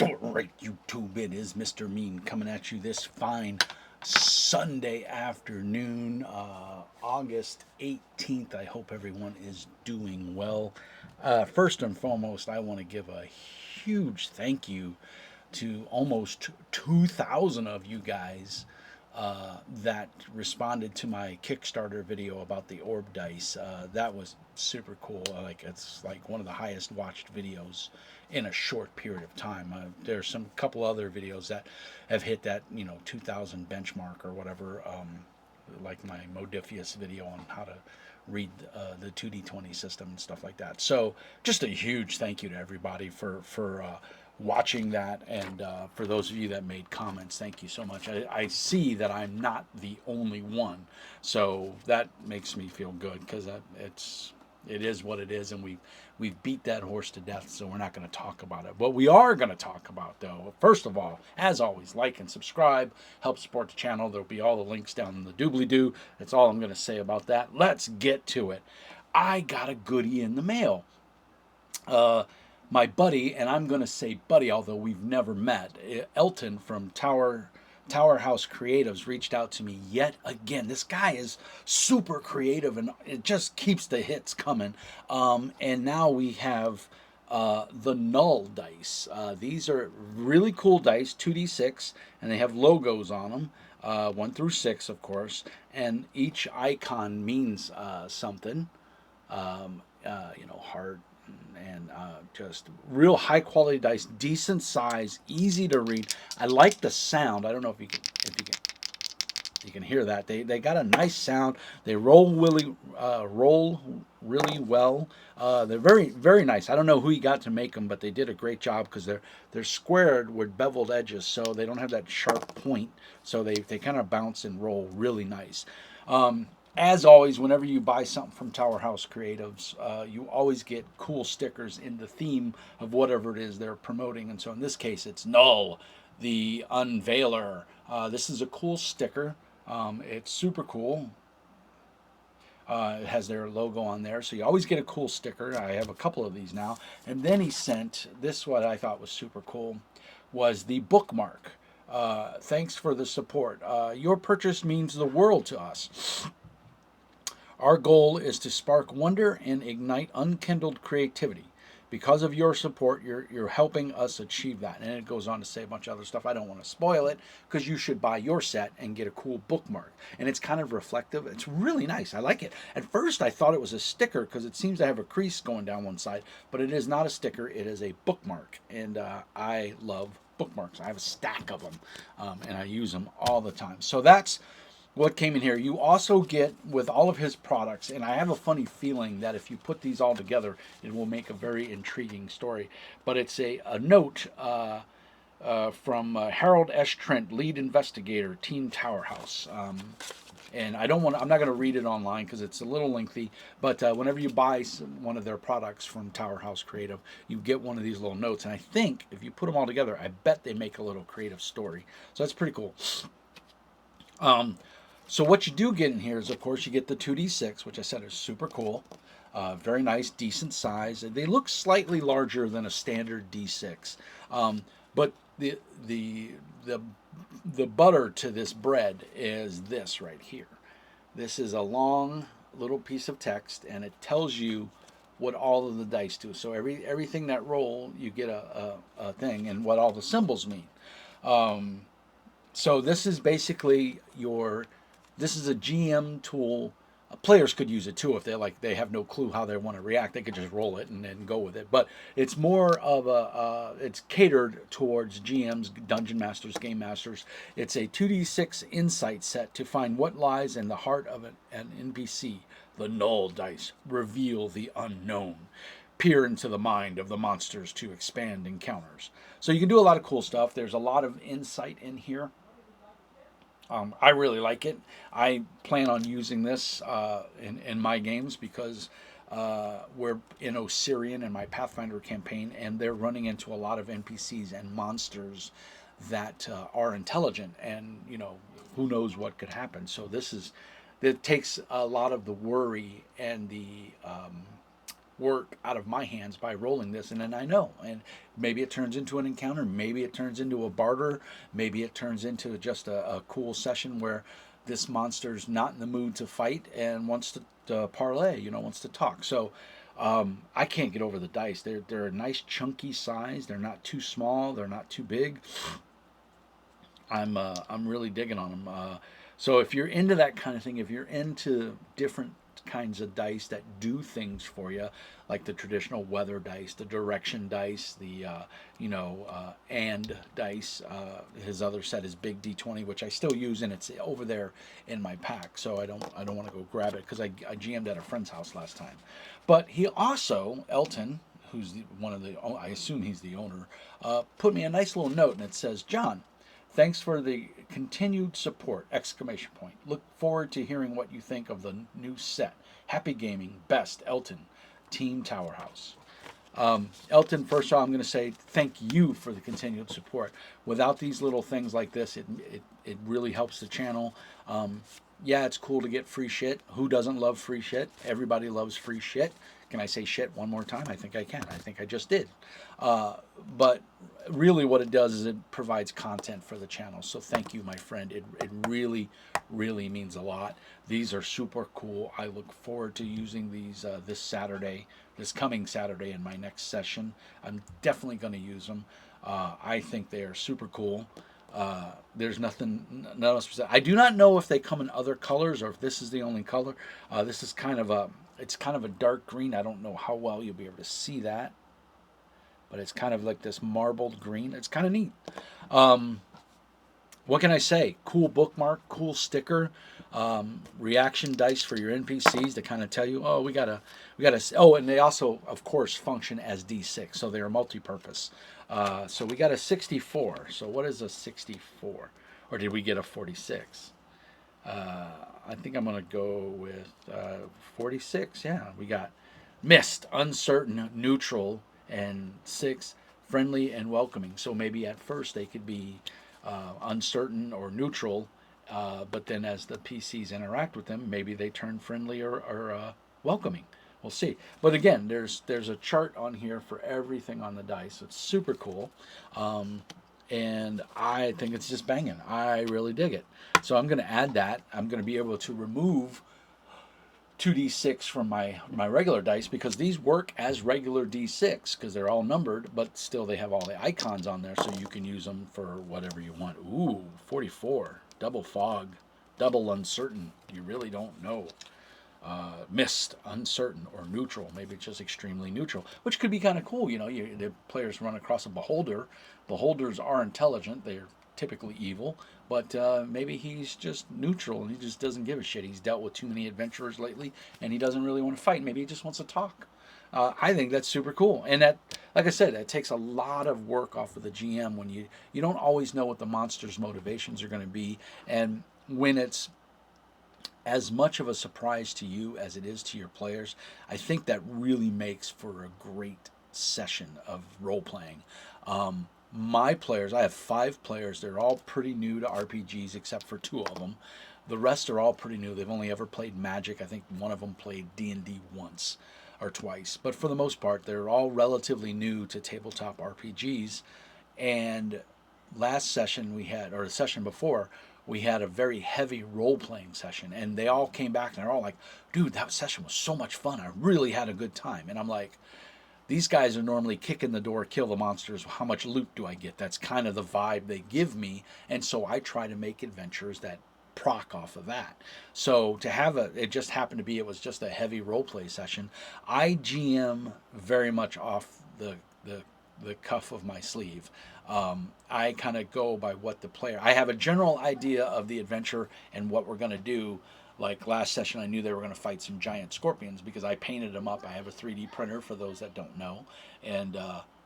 Right, YouTube, it is Mr. Mean coming at you this fine Sunday afternoon, August 18th. I hope everyone is doing well. First and foremost, I want to give a huge thank you to almost 2,000 of you guys that responded to my Kickstarter video about the orb dice. That was super cool. Like it's like one of the highest watched videos in a short period of time. There's some couple other videos that have hit that 2,000 benchmark or whatever. Like my Modifius video on how to read the 2D20 system and stuff like that. So just a huge thank you to everybody for watching that, and for those of you that made comments, thank you so much. I see that I'm not the only one, so that makes me feel good because it is what it is, and we've beat that horse to death, so we're not going to talk about it. What we are going to talk about, though, first of all, as always, like and subscribe, help support the channel. There'll be all the links down in the doobly-doo. That's all I'm going to say about that. Let's get to it. I got a goodie in the mail. My buddy, and I'm going to say buddy, although we've never met, Elton from Towerhouse Creatives reached out to me yet again. This guy is super creative, and it just keeps the hits coming. And now we have the NUUL dice. These are really cool dice, 2d6, and they have logos on them. 1 through 6, of course, and each icon means something. Heart and just real high quality dice, decent size, easy to read. I like the sound. I don't know if you can hear that. They got a nice sound. They roll really well. They're very very nice. I don't know who he got to make them, but they did a great job because they're squared with beveled edges, so they don't have that sharp point. So they kind of bounce and roll really nice. As always, whenever you buy something from Towerhouse Creatives, you always get cool stickers in the theme of whatever it is they're promoting. And so in this case, it's NUUL, the Unveiler. This is a cool sticker. It's super cool. It has their logo on there, so you always get a cool sticker. I have a couple of these now. And then he sent this, what I thought was super cool, was the bookmark. Thanks for the support. Your purchase means the world to us. Our goal is to spark wonder and ignite unkindled creativity. Because of your support, you're helping us achieve that. And it goes on to say a bunch of other stuff. I don't want to spoil it because you should buy your set and get a cool bookmark. And it's kind of reflective. It's really nice. I like it. At first, I thought it was a sticker because it seems to have a crease going down one side, but it is not a sticker. It is a bookmark. And I love bookmarks. I have a stack of them, and I use them all the time. So that's what came in here. You also get, with all of his products, and I have a funny feeling that if you put these all together, it will make a very intriguing story. But it's a note from Harold S. Trent, lead investigator, Team Towerhouse. And I'm not going to read it online because it's a little lengthy. But whenever you buy one of their products from Towerhouse Creative, you get one of these little notes. And I think if you put them all together, I bet they make a little creative story. So that's pretty cool. So what you do get in here is, of course, you get the 2d6, which I said is super cool. Very nice, decent size. They look slightly larger than a standard d6. But the butter to this bread is this right here. This is a long little piece of text, and it tells you what all of the dice do. So everything that roll, you get a thing, and what all the symbols mean. So this is basically this is a GM tool. Players could use it too if they have no clue how they want to react. They could just roll it and then go with it. But it's more of it's catered towards GMs, dungeon masters, game masters. It's a 2d6 insight set to find what lies in the heart of an NPC. The NUUL dice reveal the unknown. Peer into the mind of the monsters to expand encounters. So you can do a lot of cool stuff. There's a lot of insight in here. I really like it. I plan on using this in my games because we're in Osirian in my Pathfinder campaign, and they're running into a lot of NPCs and monsters that are intelligent, and who knows what could happen. So it takes a lot of the worry and the work out of my hands by rolling this, and then I know. And maybe it turns into an encounter, maybe it turns into a barter, maybe it turns into just a cool session where this monster's not in the mood to fight and wants to parlay, wants to talk. So I can't get over the dice. They're a nice chunky size. They're not too small. They're not too big. I'm really digging on them. So if you're into that kind of thing, if you're into different kinds of dice that do things for you, like the traditional weather dice, the direction dice, the and dice. His other set is Big D20, which I still use, and it's over there in my pack. So I don't want to go grab it because I GM'd at a friend's house last time. But he also, Elton, who's one of the, I assume he's the owner, put me a nice little note, and it says, John, thanks for the continued support! Exclamation point. Look forward to hearing what you think of the new set. Happy gaming. Best, Elton. Team Towerhouse. Elton, first of all, I'm going to say thank you for the continued support. Without these little things like this, it really helps the channel. Yeah, it's cool to get free shit. Who doesn't love free shit? Everybody loves free shit. Can I say shit one more time? I think I can. I think I just did. But really what it does is it provides content for the channel. So thank you, my friend. It really, really means a lot. These are super cool. I look forward to using these this coming Saturday in my next session. I'm definitely going to use them. I think they are super cool. There's none else. I do not know if they come in other colors or if this is the only color. This is it's kind of a dark green. I don't know how well you'll be able to see that, but it's kind of like this marbled green. It's kind of neat. What can I say? Cool bookmark, cool sticker, reaction dice for your NPCs to kind of tell you, oh, we gotta. Oh, and they also, of course, function as D6, so they are multi-purpose. So we got a 64. So what is a 64? Or did we get a 46? I think I'm gonna go with 46. Yeah, we got mist, uncertain, neutral, and 6, friendly and welcoming. So maybe at first they could be uncertain or neutral, but then as the PCs interact with them, maybe they turn friendly or welcoming. We'll see. But again, there's a chart on here for everything on the dice. It's super cool. And I think it's just banging. I really dig it. So I'm going to add that. I'm going to be able to remove 2d6 from my regular dice because these work as regular d6 because they're all numbered, but still they have all the icons on there, so you can use them for whatever you want. Ooh, 44. Double fog. Double uncertain. You really don't know. Mist, uncertain, or neutral. Maybe it's just extremely neutral, which could be kind of cool. The players run across a beholder. Beholders are intelligent. They're typically evil, but maybe he's just neutral and he just doesn't give a shit. He's dealt with too many adventurers lately, and he doesn't really want to fight. Maybe he just wants to talk. I think that's super cool, and that, like I said, that takes a lot of work off of the GM when you don't always know what the monster's motivations are going to be, and when it's as much of a surprise to you as it is to your players, I think that really makes for a great session of role playing. My players, I have 5 players. They're all pretty new to RPGs except for 2 of them. The rest are all pretty new. They've only ever played Magic. I think one of them played D&D once or twice. But for the most part, they're all relatively new to tabletop RPGs. And last session we had, or the session before, we had a very heavy role-playing session. And they all came back and they're all like, dude, that session was so much fun. I really had a good time. And I'm like, these guys are normally kick in the door, kill the monsters. How much loot do I get? That's kind of the vibe they give me. And so I try to make adventures that proc off of that. So to have it just happened to be, it was just a heavy role play session. I GM very much off the cuff of my sleeve. I kind of go by what the player, I have a general idea of the adventure and what we're going to do. Like last session, I knew they were going to fight some giant scorpions because I painted them up. I have a 3D printer for those that don't know. And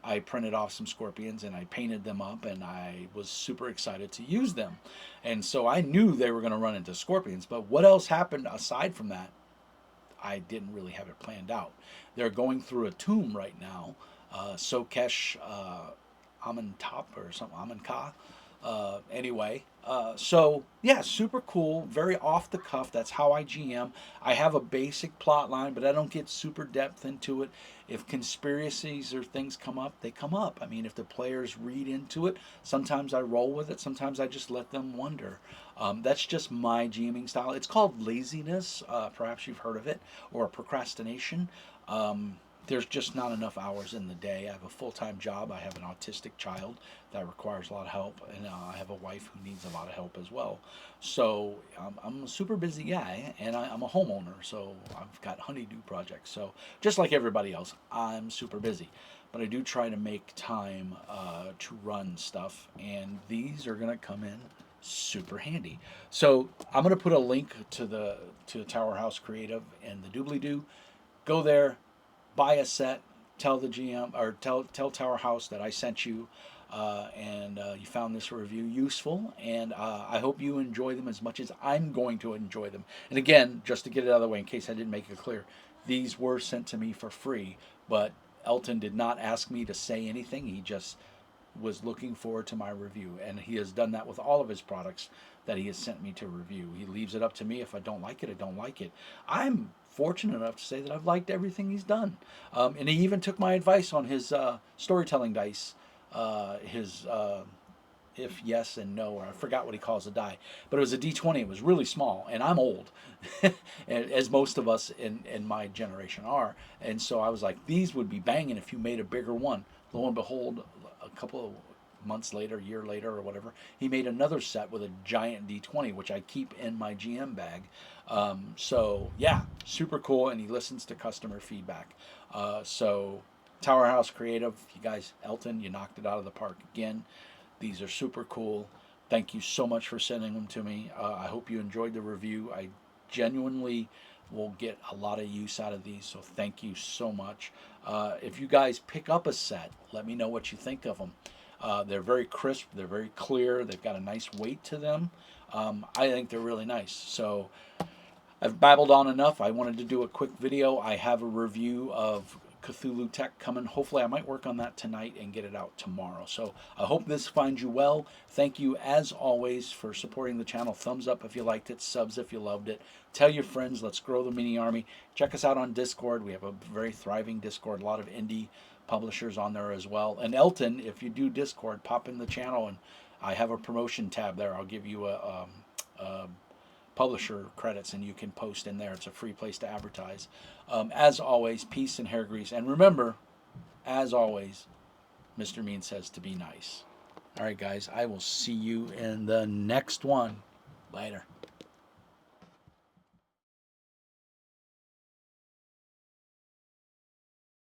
I printed off some scorpions and I painted them up and I was super excited to use them. And so I knew they were going to run into scorpions. But what else happened aside from that, I didn't really have it planned out. They're going through a tomb right now. Sokesh Amenhotep or something, Amenka. Anyway, so yeah, super cool, very off the cuff. That's how I GM. I have a basic plot line, but I don't get super depth into it. If conspiracies or things come up, they come up. I mean, if the players read into it, sometimes I roll with it. Sometimes I just let them wonder. That's just my GMing style. It's called laziness. Perhaps you've heard of it, or procrastination. There's just not enough hours in the day. I have a full-time job. I have an autistic child that requires a lot of help, and I have a wife who needs a lot of help as well. So I'm a super busy guy, and I'm a homeowner. So I've got honeydew projects. So just like everybody else, I'm super busy, but I do try to make time to run stuff, and these are gonna come in super handy. So I'm gonna put a link to Towerhouse Creative and the Doobly Doo. Go there, buy a set, tell the GM or tell Tower House that I sent you, and you found this review useful, and I hope you enjoy them as much as I'm going to enjoy them. And again, just to get it out of the way, in case I didn't make it clear, these were sent to me for free, but Elton did not ask me to say anything. He just was looking forward to my review, and he has done that with all of his products that he has sent me to review. He leaves it up to me. If I don't like it, I don't like it. I'm fortunate enough to say that I've liked everything he's done, and he even took my advice on his storytelling dice, his if yes and no, or I forgot what he calls a die, but it was a D20. It was really small, and I'm old, as most of us in my generation are, and so I was like, these would be banging if you made a bigger one. Lo and behold, a couple of months later, a year later, or whatever, he made another set with a giant D20, which I keep in my GM bag. So yeah, super cool, and he listens to customer feedback. So Tower House Creative, you guys, Elton, you knocked it out of the park again. These are super cool. Thank you so much for sending them to me. I hope you enjoyed the review. I genuinely will get a lot of use out of these, so thank you so much. If you guys pick up a set, let me know what you think of them. They're very crisp, they're very clear, they've got a nice weight to them. I think they're really nice. So I've babbled on enough. I wanted to do a quick video. I have a review of Cthulhu Tech coming. Hopefully I might work on that tonight and get it out tomorrow. So I hope this finds you well. Thank you as always for supporting the channel. Thumbs up if you liked it, subs if you loved it. Tell your friends, let's grow the mini army. Check us out on Discord. We have a very thriving Discord, a lot of indie publishers on there as well. And Elton, if you do Discord, pop in the channel, and I have a promotion tab there. I'll give you a publisher credits, and you can post in there. It's a free place to advertise. As always, peace and hair grease. And remember, as always, Mr. Mean says to be nice. All right, guys, I will see you in the next one. Later.